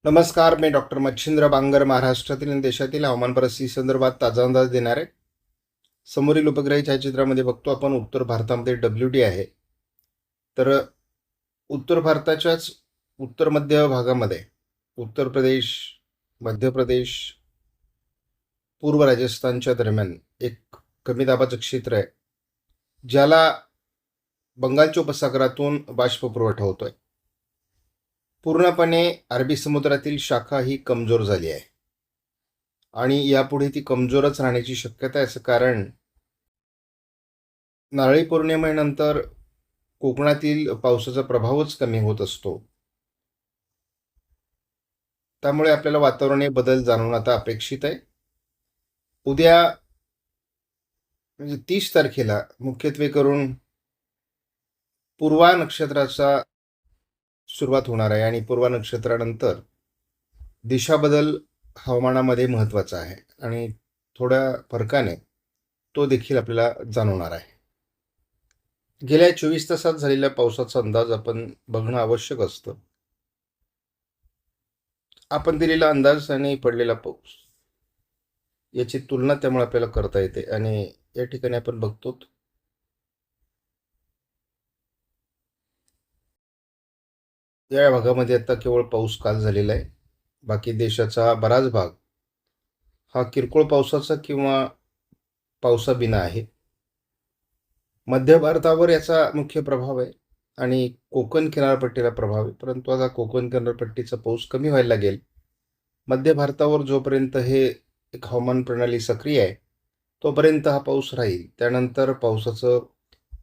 नमस्कार, मी डॉक्टर मच्छिंद्र बांगर महाराष्ट्रातील आणि देशातील हवामान परिस्थिती संदर्भात ताजा अंदाज देणार आहे. समोरील उपग्रही छायाचित्रामध्ये बघतो आपण उत्तर भारतामध्ये WD आहे. तर उत्तर भारताच्याच उत्तर मध्य भागामध्ये उत्तर प्रदेश, मध्य प्रदेश, पूर्व राजस्थानच्या दरम्यान एक कमी दाबाचं क्षेत्र आहे, ज्याला बंगालच्या उपसागरातून बाष्प पुरवठा होतोय. पूर्णपणे अरबी समुद्रातील शाखा ही कमजोर झाली आहे आणि यापुढे ती कमजोरच राहण्याची शक्यता आहे. याचं कारण नारळी पौर्णिमेनंतर कोकणातील पावसाचा प्रभावच कमी होत असतो. त्यामुळे आपल्याला वातावरणीय बदल जाणवणं आता अपेक्षित आहे. उद्या म्हणजे 30 तारखेला मुख्यत्वे करून पूर्वा नक्षत्राचा सुरुवात होणार आहे आणि पूर्वा नक्षत्रानंतर दिशा बदल हवामानामध्ये महत्त्वाचा आहे आणि थोड्या फरकाने तो देखील आपल्याला जाणवणार आहे. गेल्या 24 तासात झालेल्या पावसाचा अंदाज आपण बघणं आवश्यक असतं. आपण दिलेला अंदाज आणि पडलेला पाऊस याची तुलना त्यामुळे आपल्याला करता येते आणि या ठिकाणी आपण बघतो या भागामध्ये आता केवळ पाऊस काल झालेला आहे. बाकी देशाचा बराच भाग हा किरकोळ पावसाचा किंवा पावसाबिना आहे. मध्य भारतावर याचा मुख्य प्रभाव आहे आणि कोकण किनारपट्टीला प्रभाव आहे, परंतु आता कोकण किनारपट्टीचा पाऊस कमी व्हायला लागेल. मध्य भारतावर जोपर्यंत हे एक हवामान प्रणाली सक्रिय आहे तोपर्यंत हा पाऊस राहील. त्यानंतर पावसाचं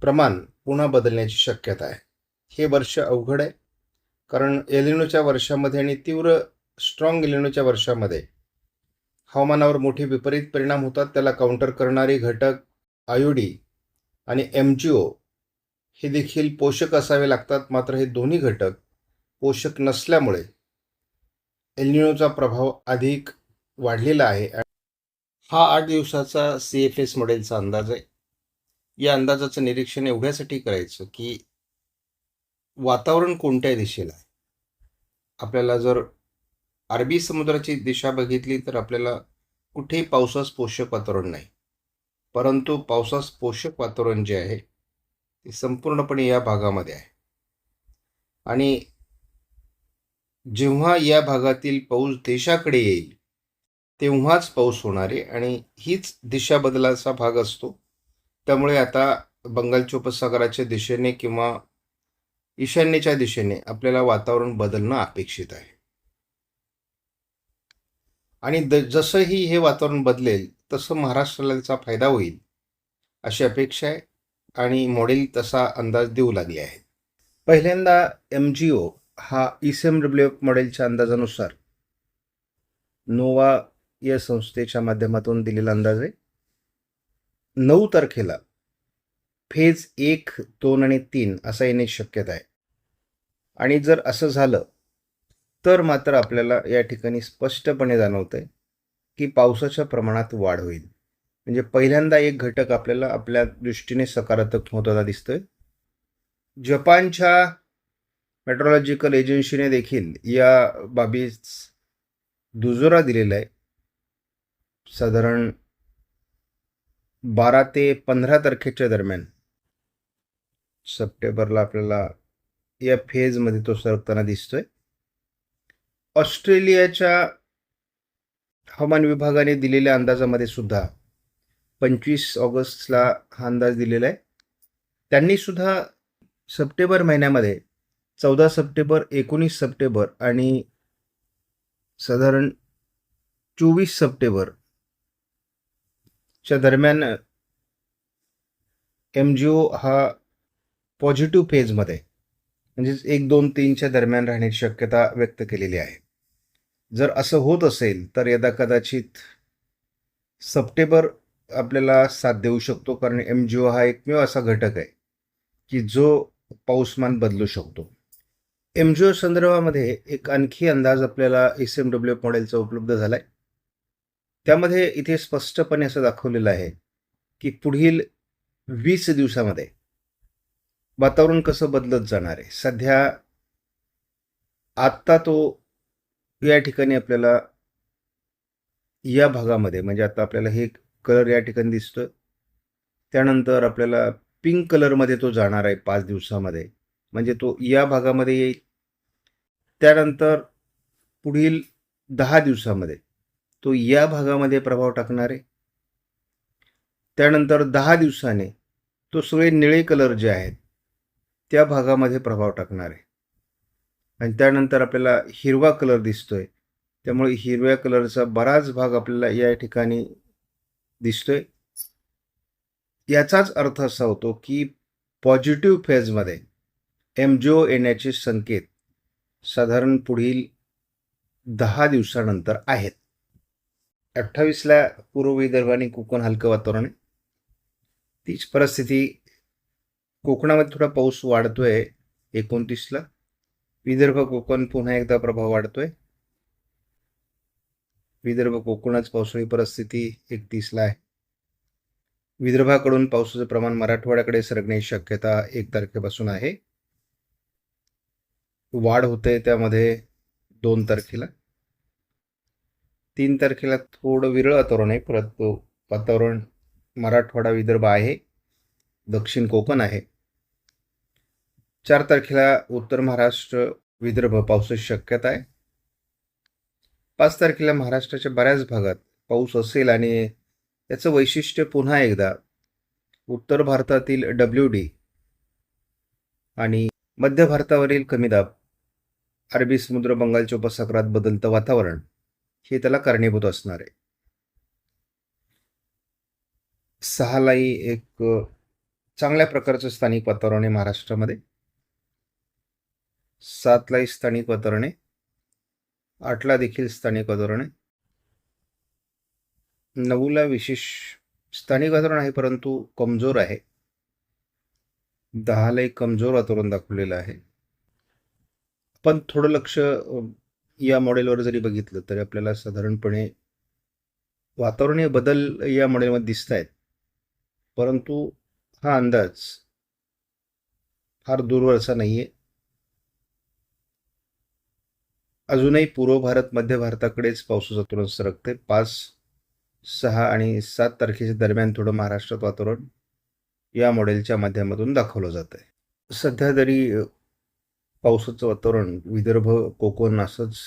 प्रमाण पुन्हा बदलण्याची शक्यता आहे. हे वर्ष अवघड आहे, कारण एलिनोच्या वर्षामध्ये आणि तीव्र स्ट्रॉंग एलिनोच्या वर्षामध्ये हवामानावर मोठे विपरीत परिणाम होतात. त्याला काउंटर करणारे घटक आयोडी आणि MgO हे देखील पोषक असावे लागतात. मात्र हे दोन्ही घटक पोषक नसल्यामुळे एलिनोचा प्रभाव अधिक वाढलेला आहे. हा 8 दिवसाचा CFS मॉडेलचा अंदाज आहे. या अंदाजाचं निरीक्षण एवढ्यासाठी करायचं की वातावरण कोणत्या दिशेला आहे. आपल्याला जर अरबी समुद्राची दिशा बघितली तर आपल्याला कुठेही पावसास पोषक वातावरण नाही, परंतु पावसास पोषक वातावरण जे आहे ते संपूर्णपणे या भागामध्ये आहे. आणि जेव्हा या भागातील पाऊस देशाकडे येईल तेव्हाच पाऊस होणार आहे आणि हीच दिशा बदलाचा भाग असतो. त्यामुळे आता बंगालच्या उपसागराच्या दिशेने किंवा ईशान्येच्या दिशेने आपल्याला वातावरण बदलणं अपेक्षित आहे. आणि जसंही हे वातावरण बदलेल तसं महाराष्ट्राला त्याचा फायदा होईल अशी अपेक्षा आहे आणि मॉडेल तसा अंदाज देऊ लागले आहे. पहिल्यांदा MgO हा ECMWF मॉडेलच्या अंदाजानुसार नोवा या संस्थेच्या माध्यमातून दिलेला अंदाज आहे. 9 तारखेला फेज 1, 2 आणि 3 असा येण्याची शक्यता आहे. आणि जर असं झालं तर मात्र आपल्याला या ठिकाणी स्पष्टपणे जाणवतंय की पावसाच्या प्रमाणात वाढ होईल. म्हणजे पहिल्यांदा एक घटक आपल्याला आपल्या दृष्टीने सकारात्मक होताना दिसतोय. जपानच्या मेट्रोलॉजिकल एजन्सीने देखील या बाबीस दुजोरा दिलेला आहे. साधारण 12 ते 15 तारखेच्या दरम्यान सप्टेंबरला आपल्याला या फेजमध्ये तो सरकताना दिसतोय. ऑस्ट्रेलियाच्या हवामान विभागाने दिलेल्या अंदाजामध्ये सुद्धा 25 ऑगस्टला हा अंदाज दिलेला आहे. त्यांनी सुद्धा सप्टेंबर महिन्यामध्ये 14 सप्टेंबर, 19 सप्टेंबर आणि साधारण 24 सप्टेंबरच्या दरम्यान MgO हा पॉझिटिव्ह फेजमध्ये म्हणजेच 1, 2, 3च्या दरम्यान राहण्याची शक्यता व्यक्त केलेली आहे. जर असं होत असेल तर यदा कदाचित सप्टेंबर आपल्याला साथ देऊ शकतो, कारण MgO हा एकमेव असा घटक आहे की जो पाऊसमान बदलू शकतो. MgO संदर्भामध्ये एक आणखी अंदाज आपल्याला ECMWF मॉडेलचा उपलब्ध झाला आहे. त्यामध्ये इथे स्पष्टपणे असं दाखवलेलं आहे की पुढील 20 दिवसामध्ये वातावरण कसं बदलत जाणार आहे. सध्या आत्ता तो या ठिकाणी आपल्याला या भागामध्ये म्हणजे आता आपल्याला हे कलर या ठिकाणी दिसतोय, त्यानंतर आपल्याला पिंक कलरमध्ये तो जाणार आहे 5 दिवसामध्ये, म्हणजे तो या भागामध्ये येईल. त्यानंतर पुढील 10 दिवसामध्ये तो या भागामध्ये प्रभाव टाकणार आहे. त्यानंतर 10 दिवसाने तो सगळे निळे कलर जे आहेत त्या भागामध्ये प्रभाव टाकणार आहे. आणि त्यानंतर आपल्याला हिरवा कलर दिसतोय, त्यामुळे हिरव्या कलरचा बराच भाग आपल्याला या ठिकाणी दिसतोय. याचाच अर्थ असा होतो की पॉझिटिव्ह फेजमध्ये एमजीओ येण्याचे संकेत साधारण पुढील 10 दिवसानंतर आहेत. 28ला पूर्व विदर्भ आणि कोकण हलकं वातावरण आहे. तीच परिस्थिती कोकणामध्ये थोडा पाऊस वाढतोय 29ला. विदर्भ कोकण पुन्हा एकदा प्रभाव वाढतोय. विदर्भ कोकणच पावसाळी परिस्थिती 31ला आहे. विदर्भाकडून पावसाचं प्रमाण मराठवाड्याकडे सरकण्याची शक्यता 1 तारखेपासून आहे. वाढ होते त्यामध्ये 2 तारखेला. 3 तारखेला थोडं विरळ वातावरण आहे, परंतु वातावरण मराठवाडा विदर्भ आहे, दक्षिण कोकण आहे. 4 तारखेला उत्तर महाराष्ट्र विदर्भ पावसाची शक्यता आहे. 5 तारखेला महाराष्ट्राच्या बऱ्याच भागात पाऊस असेल आणि याचं वैशिष्ट्य पुन्हा एकदा उत्तर भारतातील WD आणि मध्य भारतावरील कमी दाब, अरबी समुद्र, बंगालच्या उपसागरात बदलतं वातावरण हे त्याला कारणीभूत असणार आहे. 6लाही एक चांगल्या प्रकारचं स्थानिक वातावरण आहे महाराष्ट्रामध्ये. 7लाही स्थानिक वातावरण आहे. 8ला देखील स्थानिक वातावरण आहे. 9ला विशेष स्थानिक वातावरण आहे, परंतु कमजोर आहे. 10ला एक कमजोर वातावरण दाखवलेलं आहे. पण थोडं लक्ष या मॉडेलवर जरी बघितलं तरी आपल्याला साधारणपणे वातावरणीय बदल या मॉडेलमध्ये दिसत आहेत, परंतु हा अंदाज फार दूरवरचा नाही आहे. अजूनही पूर्व भारत मध्य भारताकडेच पावसाचं वातावरण सरकते. 5, 6 आणि 7 तारखेच्या दरम्यान थोडं महाराष्ट्रात वातावरण या मॉडेलच्या माध्यमातून दाखवलं जात आहे. सध्या तरी पावसाचं वातावरण विदर्भ कोकण असंच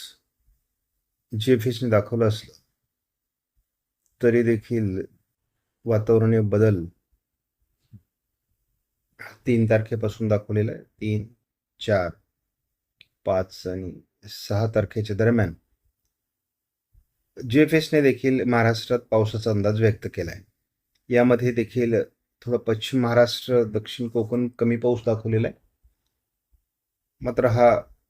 GFSने दाखवलं असलं तरी देखील वातावरणीय बदल 3 तारखेपासून दाखवलेला आहे. 3, 4, 5 आणि 6 तारखेच्या दरम्यान GFSने देखील महाराष्ट्रात पावसाचा अंदाज व्यक्त केला आहे. यामध्ये देखील थोडं पश्चिम महाराष्ट्र, दक्षिण कोकण कमी पाऊस दाखवलेला आहे. मात्र हा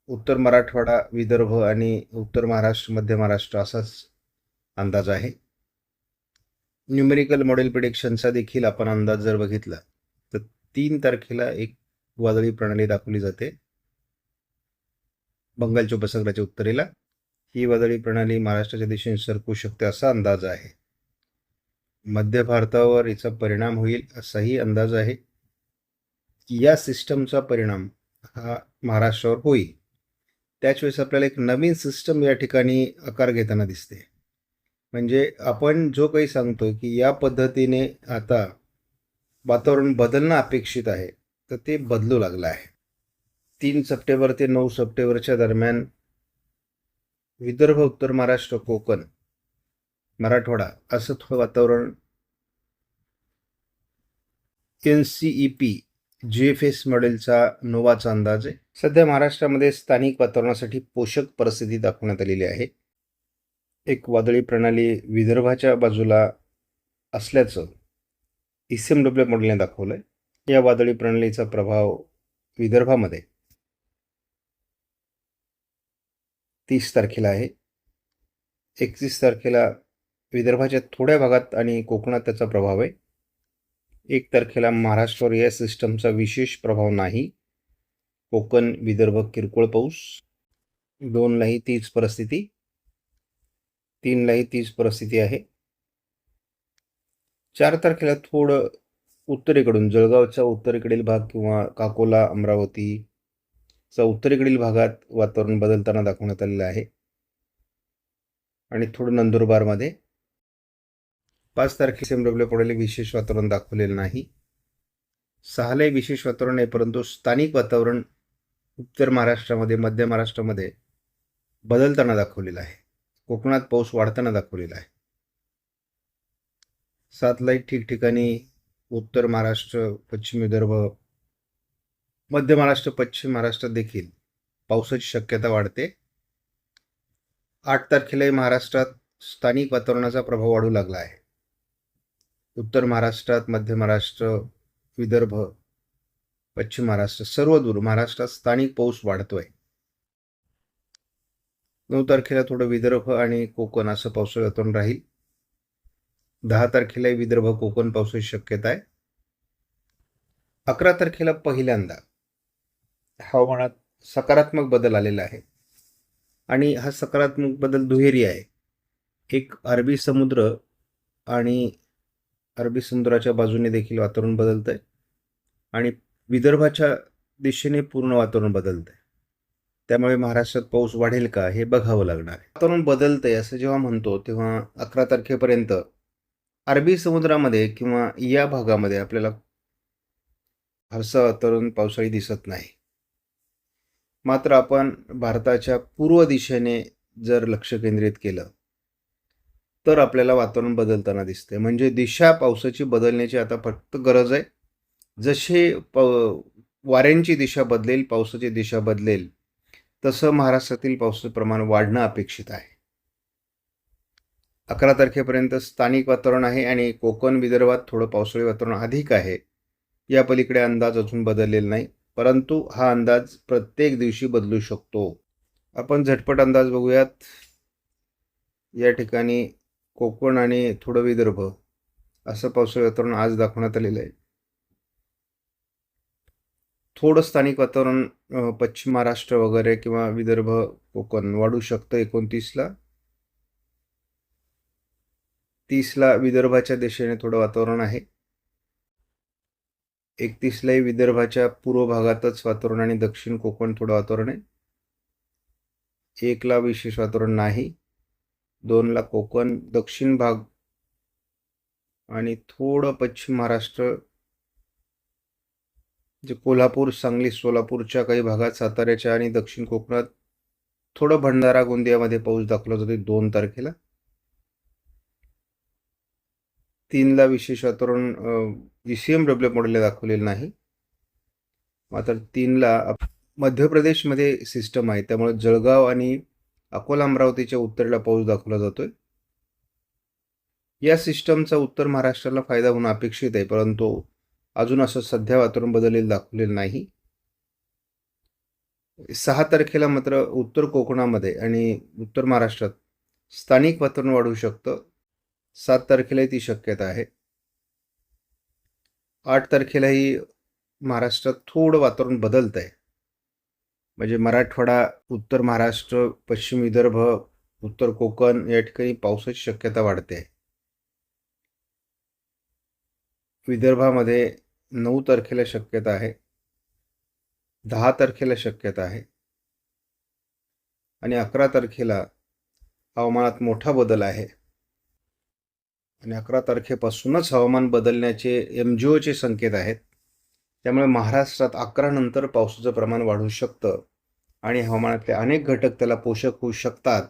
उत्तर मराठवाडा, विदर्भ आणि उत्तर महाराष्ट्र, मध्य महाराष्ट्र असाच अंदाज आहे. न्यूमेरिकल मॉडेल प्रिडिक्शनचा देखील आपण अंदाज जर बघितला तर 3 तारखेला एक वादळी प्रणाली दाखवली जाते बंगालच्या उपसागराच्या उत्तरेला. ही वादळी प्रणाली महाराष्ट्राच्या दिशेने सरकू शकते असा अंदाज आहे. मध्य भारतावर याचा परिणाम होईल असाही अंदाज आहे. या सिस्टमचा परिणाम हा महाराष्ट्रावर होईल. त्याच वेळेस आपल्याला एक नवीन सिस्टम या ठिकाणी आकार घेताना दिसते. म्हणजे आपण जो काही सांगतोय की या पद्धतीने आता वातावरण बदलणं अपेक्षित आहे, तर ते बदलू लागलं आहे. 3 सप्टेंबर ते 9 सप्टेंबरच्या दरम्यान विदर्भ, उत्तर महाराष्ट्र, कोकण, मराठवाडा असं थोडं वातावरण NCEP GFS मॉडेलचा नोवाचा अंदाज आहे. सध्या महाराष्ट्रामध्ये स्थानिक वातावरणासाठी पोषक परिस्थिती दाखवण्यात आलेली आहे. एक वादळी प्रणाली विदर्भाच्या बाजूला असल्याचं ECMW मॉडेलने दाखवलं आहे. या वादळी प्रणालीचा प्रभाव विदर्भामध्ये 30 तारखेला आहे. 31 तारखेला विदर्भाच्या थोड्या भागात आणि कोकणात त्याचा प्रभाव आहे. 1 तारखेला महाराष्ट्रावर या सिस्टमचा विशेष प्रभाव नाही. कोकण, विदर्भ किरकोळ पाऊस. 2लाही तीच परिस्थिती. 3लाही तीच परिस्थिती आहे. 4 तारखेला थोडं उत्तरेकडून जळगावचा उत्तरेकडील भाग किंवा काकोला, अमरावतीचा उत्तरेकडील भागात वातावरण बदलताना दाखवण्यात आलेलं आहे. आणि थोडं नंदुरबारमध्ये. 5 तारखेला SMW पुढे विशेष वातावरण दाखवलेलं नाही. 6लाही विशेष वातावरण आहे, परंतु स्थानिक वातावरण उत्तर महाराष्ट्रामध्ये, मध्य महाराष्ट्रामध्ये बदलताना दाखवलेलं आहे. कोकणात पाऊस वाढताना दाखवलेला आहे. 7लाही ठिकठिकाणी उत्तर महाराष्ट्र, पश्चिम विदर्भ, मध्य महाराष्ट्र, पश्चिम महाराष्ट्रात देखील पावसाची शक्यता वाढते. 8 तारखेलाही महाराष्ट्रात स्थानिक वातावरणाचा प्रभाव वाढू लागला आहे. उत्तर महाराष्ट्रात, मध्य महाराष्ट्र, विदर्भ, पश्चिम महाराष्ट्र, सर्व दूर महाराष्ट्रात स्थानिक पाऊस वाढतोय. 9 तारखेला थोडं विदर्भ आणि कोकण असं पावसाळी वातावरण राहील. 10 तारखेला विदर्भ, कोकण पावसाची शक्यता आहे. 11 तारखेला पहिल्यांदा हवामानात सकारात्मक बदल आलेला आहे आणि हा सकारात्मक बदल दुहेरी आहे. एक अरबी समुद्र आणि अरबी समुद्राच्या बाजूने देखील वातावरण बदलतंय आणि विदर्भाच्या दिशेने पूर्ण वातावरण बदलतंय. त्यामुळे महाराष्ट्रात पाऊस वाढेल का हे बघावं लागणार आहे. वातावरण बदलतंय असं जेव्हा म्हणतो तेव्हा 11 तारखेपर्यंत अरबी समुद्रामध्ये किंवा या भागामध्ये आपल्याला फारसं वातावरण पावसाळी दिसत नाही. मात्र आपण भारताच्या पूर्व दिशेने जर लक्ष केंद्रित केलं तर आपल्याला वातावरण बदलताना दिसते. म्हणजे दिशा पावसाची बदलण्याची आता फक्त गरज आहे. जसे वाऱ्यांची दिशा बदलेल, पावसाची दिशा बदलेल, तसं महाराष्ट्रातील पावसाचं प्रमाण वाढणं अपेक्षित आहे. 11 तारखेपर्यंत स्थानिक वातावरण आहे आणि कोकण विदर्भात थोडं पावसाळी वातावरण अधिक आहे. या पलीकडे अंदाज अजून बदललेला नाही, परंतु हा अंदाज प्रत्येक दिवशी बदलू शकतो. आपण झटपट अंदाज बघूयात. या ठिकाणी कोकण आणि थोडं विदर्भ असं पावसाळी वातावरण आज दाखवण्यात आलेलं आहे. थोडं स्थानिक वातावरण पश्चिम महाराष्ट्र वगैरे किंवा विदर्भ, कोकण वाढू शकतं 29ला. 30ला विदर्भाच्या दिशेने थोडं वातावरण आहे. 31लाही विदर्भाच्या पूर्व भागातच वातावरण आणि दक्षिण कोकण थोडं वातावरण आहे. 1ला विशेष वातावरण नाही. 2ला कोकण, दक्षिण भाग आणि थोडं पश्चिम महाराष्ट्र, जे कोल्हापूर, सांगली, सोलापूरच्या काही भागात, साताऱ्याच्या आणि दक्षिण कोकणात थोडं भंडारा, गोंदियामध्ये पाऊस दाखवला जातो 2 तारखेला. 3ला विशेष वातावरण SMW मॉडेलला दाखवलेलं नाही. मात्र 3ला मध्य प्रदेशमध्ये सिस्टम आहे, त्यामुळे जळगाव आणि अकोला, अमरावतीच्या उत्तरेला पाऊस दाखवला जातोय. या सिस्टमचा उत्तर महाराष्ट्राला फायदा होणं अपेक्षित आहे, परंतु अजून असं सध्या वातावरण बदललेलं दाखवलेलं नाही. 6 तारखेला मात्र उत्तर कोकणामध्ये आणि उत्तर महाराष्ट्रात स्थानिक वातावरण वाढू शकतं. 7 तारखेलाही ती शक्यता आहे. 8 तारखेलाही महाराष्ट्रात थोडं वातावरण बदलत आहे. म्हणजे मराठवाडा, उत्तर महाराष्ट्र, पश्चिम विदर्भ, उत्तर कोकण या ठिकाणी पावसाची शक्यता वाढते आहे. विदर्भामध्ये 9 तारखेला शक्यता आहे. 10 तारखेला शक्यता आहे आणि 11 तारखेला हवामानात मोठा बदल आहे आणि 11 तारखेपासूनच हवामान बदलण्याचे MGOचे संकेत आहेत. त्यामुळे महाराष्ट्रात 11 नंतर पावसाचं प्रमाण वाढू शकतं आणि हवामानातले अनेक घटक त्याला पोषक होऊ शकतात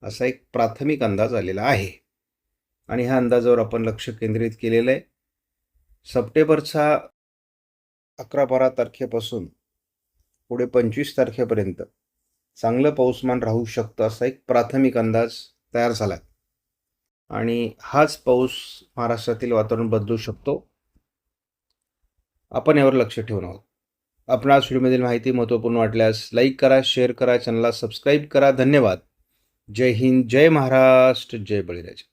असा एक प्राथमिक अंदाज आलेला आहे आणि ह्या अंदाजावर आपण लक्ष केंद्रित केलेलं आहे. सप्टेंबरचा 11-12 तारखेपासून पुढे 25 तारखेपर्यंत चांगलं पाऊसमान राहू शकतं असा एक प्राथमिक अंदाज तयार झाला आणि हाच पाऊस महाराष्ट्रातील वातावरण बदलू शकतो. आपण यावर लक्ष ठेवून आहोत. आपणास व्हिडिओमधील माहिती महत्त्वपूर्ण वाटल्यास लाईक करा, शेअर करा, चॅनलला सबस्क्राईब करा. धन्यवाद. जय हिंद, जय महाराष्ट्र, जय बळीराजा.